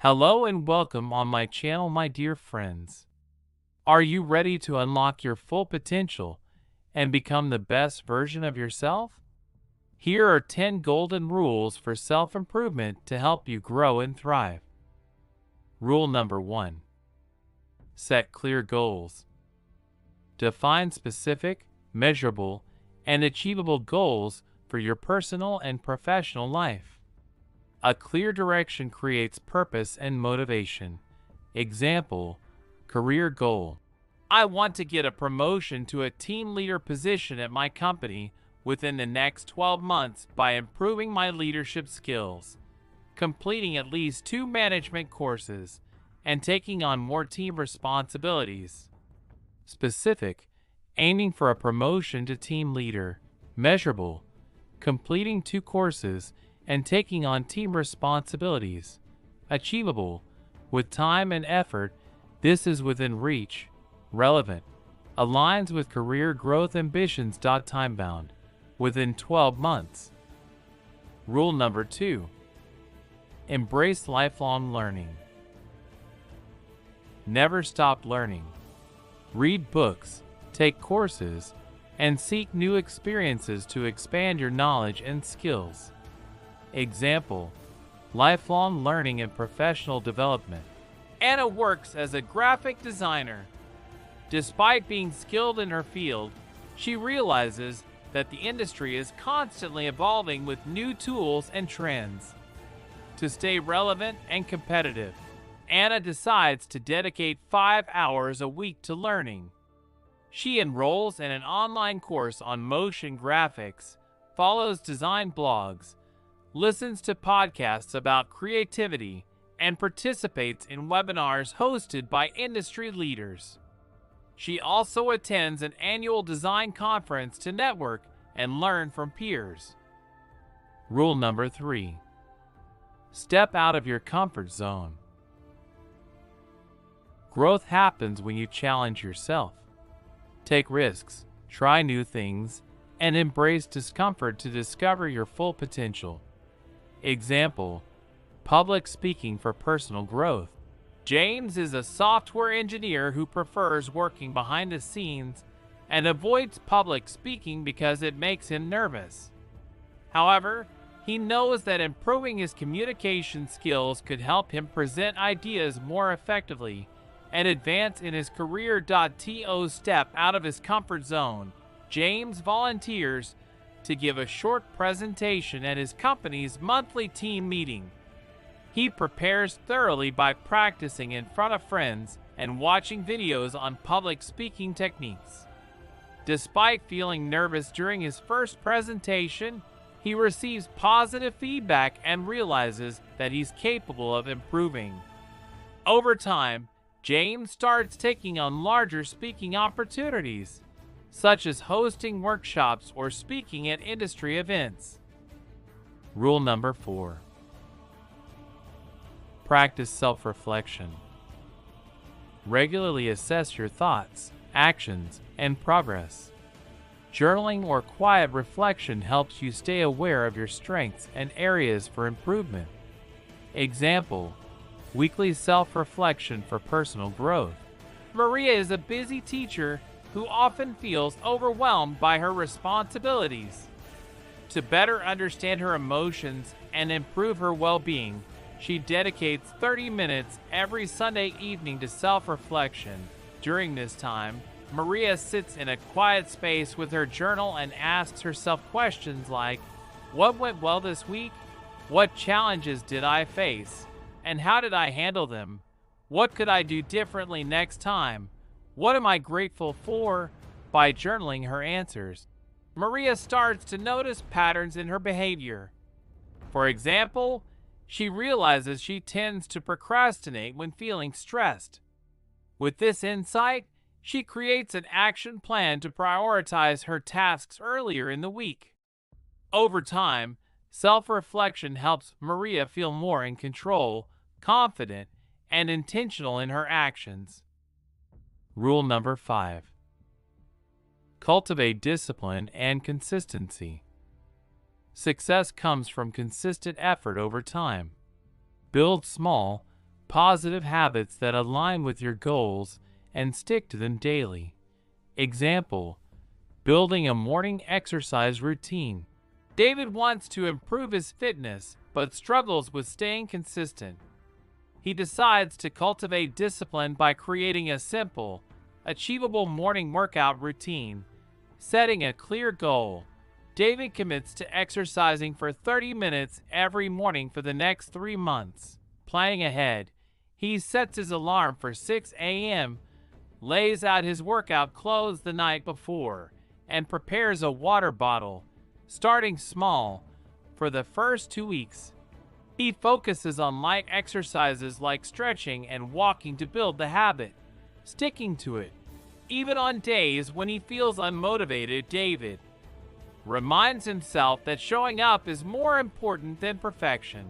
Hello and welcome on my channel, my dear friends. Are you ready to unlock your full potential and become the best version of yourself? Here are 10 golden rules for self-improvement to help you grow and thrive. Rule number 1. Set clear goals. Define specific, measurable, and achievable goals for your personal and professional life. A clear direction creates purpose and motivation. Example, career goal. I want to get a promotion to a team leader position at my company within the next 12 months by improving my leadership skills, completing at least 2 management courses, and taking on more team responsibilities. Specific, aiming for a promotion to team leader. Measurable, completing 2 courses and taking on team responsibilities. Achievable, with time and effort, this is within reach. Relevant, aligns with career growth ambitions. Time-bound, within 12 months. Rule number 2. Embrace lifelong learning. Never stop learning. Read books, take courses, and seek new experiences to expand your knowledge and skills. Example, lifelong learning and professional development. Anna works as a graphic designer. Despite being skilled in her field, she realizes that the industry is constantly evolving with new tools and trends. To stay relevant and competitive, Anna decides to dedicate 5 hours a week to learning. She enrolls in an online course on motion graphics, follows design blogs, listens to podcasts about creativity, and participates in webinars hosted by industry leaders. She also attends an annual design conference to network and learn from peers. Rule number 3. Step out of your comfort zone. Growth happens when you challenge yourself. Take risks, try new things, and embrace discomfort to discover your full potential. Example, public speaking for personal growth. James is a software engineer who prefers working behind the scenes and avoids public speaking because it makes him nervous. However, he knows that improving his communication skills could help him present ideas more effectively and advance in his career. To step out of his comfort zone, James volunteers to give a short presentation at his company's monthly team meeting. He prepares thoroughly by practicing in front of friends and watching videos on public speaking techniques. Despite feeling nervous during his first presentation, he receives positive feedback and realizes that he's capable of improving. Over time, James starts taking on larger speaking opportunities, such as hosting workshops or speaking at industry events. Rule number 4. Practice self-reflection. Regularly assess your thoughts, actions, and progress. Journaling or quiet reflection helps you stay aware of your strengths and areas for improvement. Example, weekly self-reflection for personal growth. Maria is a busy teacher who often feels overwhelmed by her responsibilities. To better understand her emotions and improve her well-being, she dedicates 30 minutes every Sunday evening to self-reflection. During this time, Maria sits in a quiet space with her journal and asks herself questions like, what went well this week? What challenges did I face? And how did I handle them? What could I do differently next time? What am I grateful for? By journaling her answers, Maria starts to notice patterns in her behavior. For example, she realizes she tends to procrastinate when feeling stressed. With this insight, she creates an action plan to prioritize her tasks earlier in the week. Over time, self-reflection helps Maria feel more in control, confident, and intentional in her actions. Rule number 5. Cultivate discipline and consistency. Success comes from consistent effort over time. Build small, positive habits that align with your goals and stick to them daily. Example, building a morning exercise routine. David wants to improve his fitness but struggles with staying consistent. He decides to cultivate discipline by creating a simple, achievable morning workout routine. Setting a clear goal, David commits to exercising for 30 minutes every morning for the next 3 months. Planning ahead, he sets his alarm for 6 a.m., lays out his workout clothes the night before, and prepares a water bottle. Starting small, for the first 2 weeks, he focuses on light exercises like stretching and walking to build the habit. Sticking to it, even on days when he feels unmotivated, David reminds himself that showing up is more important than perfection.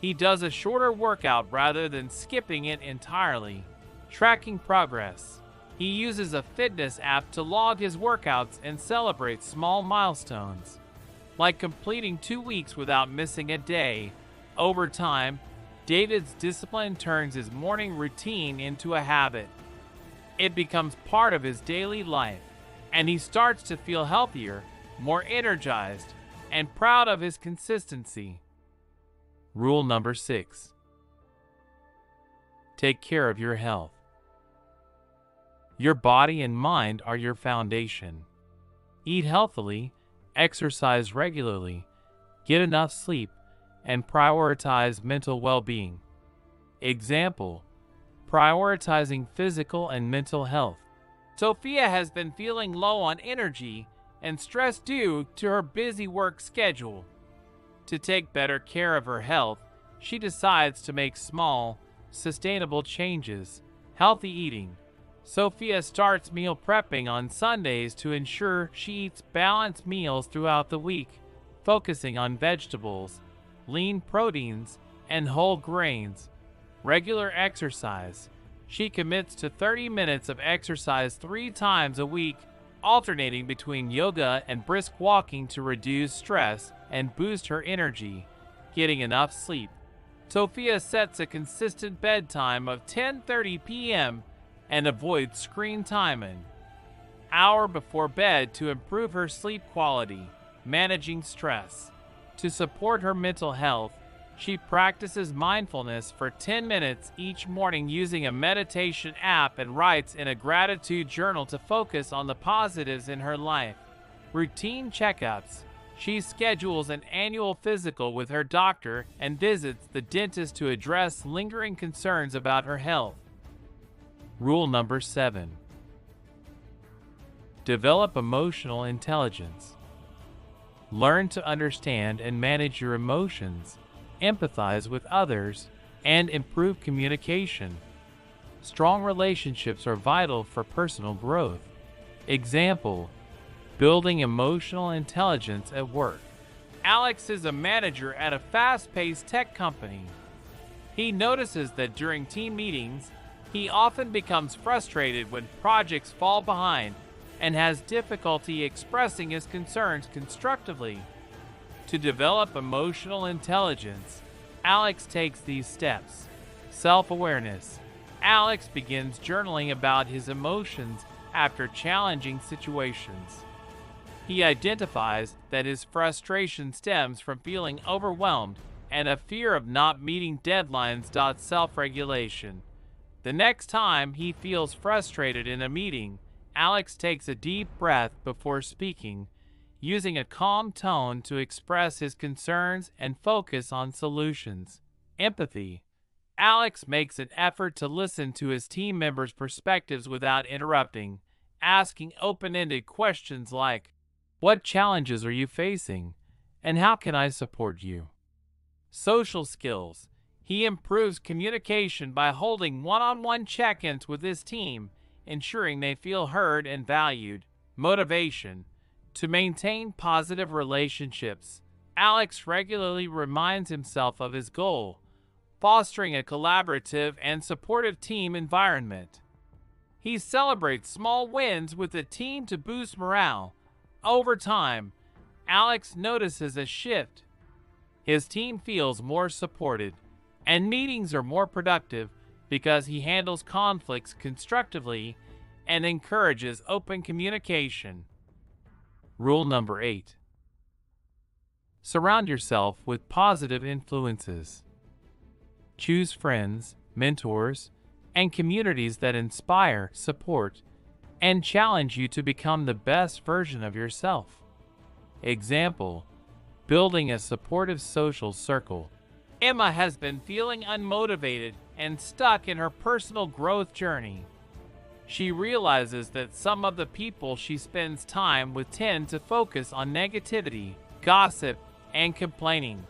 He does a shorter workout rather than skipping it entirely. Tracking progress, he uses a fitness app to log his workouts and celebrate small milestones, like completing 2 weeks without missing a day. Over time, David's discipline turns his morning routine into a habit. It becomes part of his daily life, and he starts to feel healthier, more energized, and proud of his consistency. Rule number 6. Take care of your health. Your body and mind are your foundation. Eat healthily, exercise regularly, get enough sleep, and prioritize mental well-being. Example, prioritizing physical and mental health. Sophia has been feeling low on energy and stress due to her busy work schedule. To take better care of her health, she decides to make small, sustainable changes. Healthy eating. Sophia starts meal prepping on Sundays to ensure she eats balanced meals throughout the week, focusing on vegetables, lean proteins, and whole grains. Regular exercise. She commits to 30 minutes of exercise 3 times a week, alternating between yoga and brisk walking to reduce stress and boost her energy. Getting enough sleep. Sophia sets a consistent bedtime of 10:30 p.m. and avoids screen time an hour before bed to improve her sleep quality. Managing stress. To support her mental health, she practices mindfulness for 10 minutes each morning using a meditation app and writes in a gratitude journal to focus on the positives in her life. Routine checkups. She schedules an annual physical with her doctor and visits the dentist to address lingering concerns about her health. Rule number 7. Develop emotional intelligence. Learn to understand and manage your emotions, empathize with others, and improve communication. Strong relationships are vital for personal growth. Example, building emotional intelligence at work. Alex is a manager at a fast-paced tech company. He notices that during team meetings, he often becomes frustrated when projects fall behind and has difficulty expressing his concerns constructively. To develop emotional intelligence, Alex takes these steps. Self-awareness. Alex begins journaling about his emotions after challenging situations. He identifies that his frustration stems from feeling overwhelmed and a fear of not meeting deadlines. Self-regulation. The next time he feels frustrated in a meeting, Alex takes a deep breath before speaking, using a calm tone to express his concerns and focus on solutions. Empathy. Alex makes an effort to listen to his team members' perspectives without interrupting, asking open-ended questions like, "What challenges are you facing? And how can I support you?" Social skills. He improves communication by holding one-on-one check-ins with his team, ensuring they feel heard and valued. Motivation. To maintain positive relationships, Alex regularly reminds himself of his goal, fostering a collaborative and supportive team environment. He celebrates small wins with the team to boost morale. Over time, Alex notices a shift. His team feels more supported, and meetings are more productive because he handles conflicts constructively and encourages open communication. Rule number 8. Surround yourself with positive influences. Choose friends, mentors, and communities that inspire, support, and challenge you to become the best version of yourself. Example, building a supportive social circle. Emma has been feeling unmotivated and stuck in her personal growth journey. She realizes that some of the people she spends time with tend to focus on negativity, gossip, and complaining.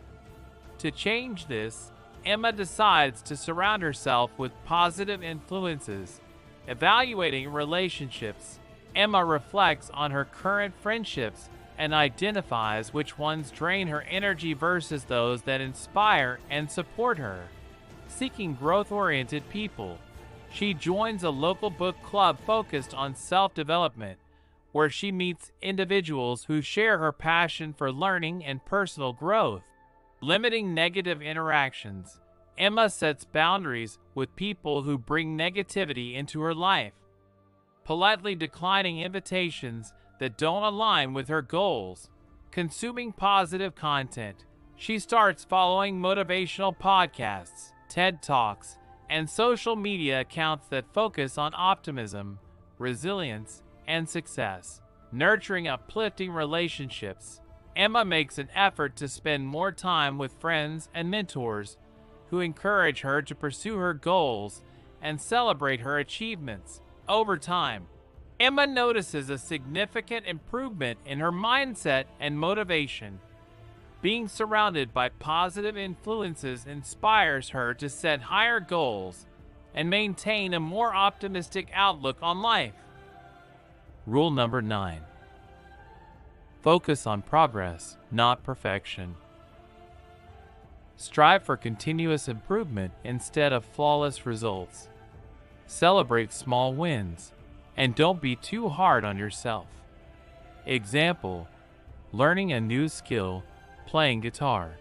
To change this, Emma decides to surround herself with positive influences. Evaluating relationships, Emma reflects on her current friendships and identifies which ones drain her energy versus those that inspire and support her. Seeking growth-oriented people, she joins a local book club focused on self-development, where she meets individuals who share her passion for learning and personal growth. Limiting negative interactions, Emma sets boundaries with people who bring negativity into her life. Politely declining invitations that don't align with her goals. Consuming positive content, she starts following motivational podcasts, TED Talks, and social media accounts that focus on optimism, resilience, and success. Nurturing uplifting relationships, Emma makes an effort to spend more time with friends and mentors who encourage her to pursue her goals and celebrate her achievements. Over time, Emma notices a significant improvement in her mindset and motivation. Being surrounded by positive influences inspires her to set higher goals and maintain a more optimistic outlook on life. Rule number 9. Focus on progress, not perfection. Strive for continuous improvement instead of flawless results. Celebrate small wins, and don't be too hard on yourself. Example, learning a new skill, playing guitar.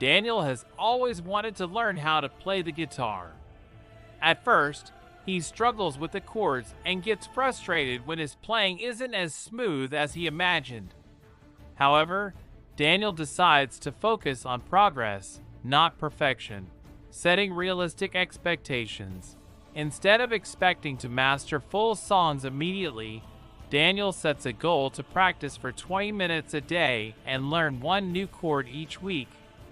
Daniel has always wanted to learn how to play the guitar. At first, he struggles with the chords and gets frustrated when his playing isn't as smooth as he imagined. However, Daniel decides to focus on progress, not perfection, setting realistic expectations. Instead of expecting to master full songs immediately, Daniel sets a goal to practice for 20 minutes a day and learn one new chord each week.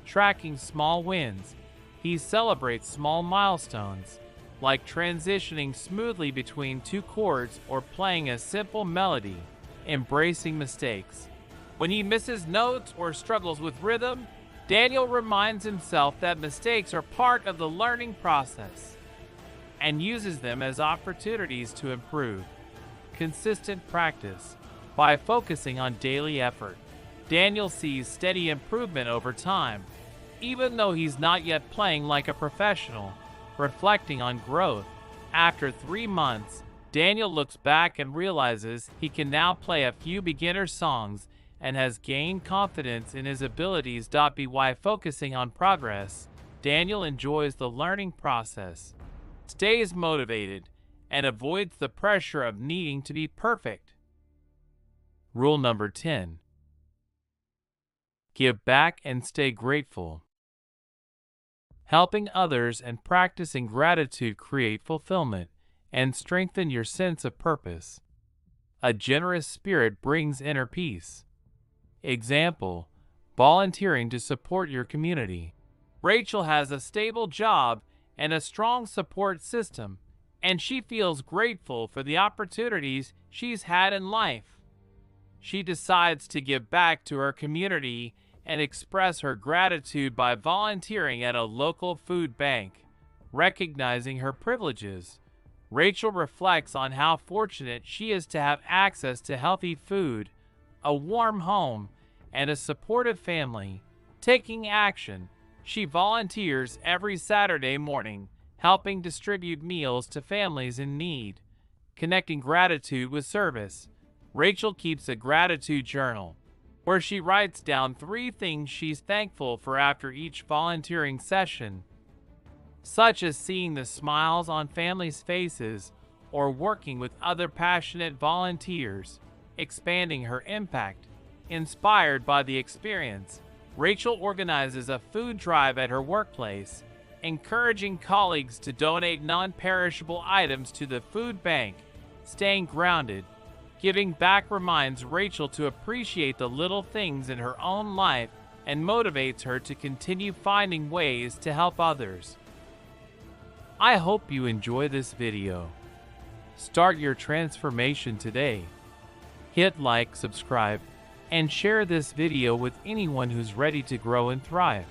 Tracking small wins, he celebrates small milestones, like transitioning smoothly between two chords or playing a simple melody. Embracing mistakes. When he misses notes or struggles with rhythm, Daniel reminds himself that mistakes are part of the learning process and uses them as opportunities to improve. Consistent practice. By focusing on daily effort, Daniel sees steady improvement over time, even though he's not yet playing like a professional. Reflecting on growth. After 3 months, Daniel looks back and realizes he can now play a few beginner songs and has gained confidence in his abilities. By focusing on progress, Daniel enjoys the learning process, stays motivated, and avoids the pressure of needing to be perfect. Rule number 10. Give back and stay grateful. Helping others and practicing gratitude create fulfillment and strengthen your sense of purpose. A generous spirit brings inner peace. Example, volunteering to support your community. Rachel has a stable job and a strong support system, and she feels grateful for the opportunities she's had in life. She decides to give back to her community and express her gratitude by volunteering at a local food bank. Recognizing her privileges, Rachel reflects on how fortunate she is to have access to healthy food, a warm home, and a supportive family. Taking action, she volunteers every Saturday morning, helping distribute meals to families in need. Connecting gratitude with service, Rachel keeps a gratitude journal, where she writes down 3 things she's thankful for after each volunteering session. such as seeing the smiles on families' faces or working with other passionate volunteers, expanding her impact. Inspired by the experience, Rachel organizes a food drive at her workplace, encouraging colleagues to donate non-perishable items to the food bank. Staying grounded, giving back reminds Rachel to appreciate the little things in her own life and motivates her to continue finding ways to help others. I hope you enjoy this video. Start your transformation today. Hit like, subscribe, and share this video with anyone who's ready to grow and thrive.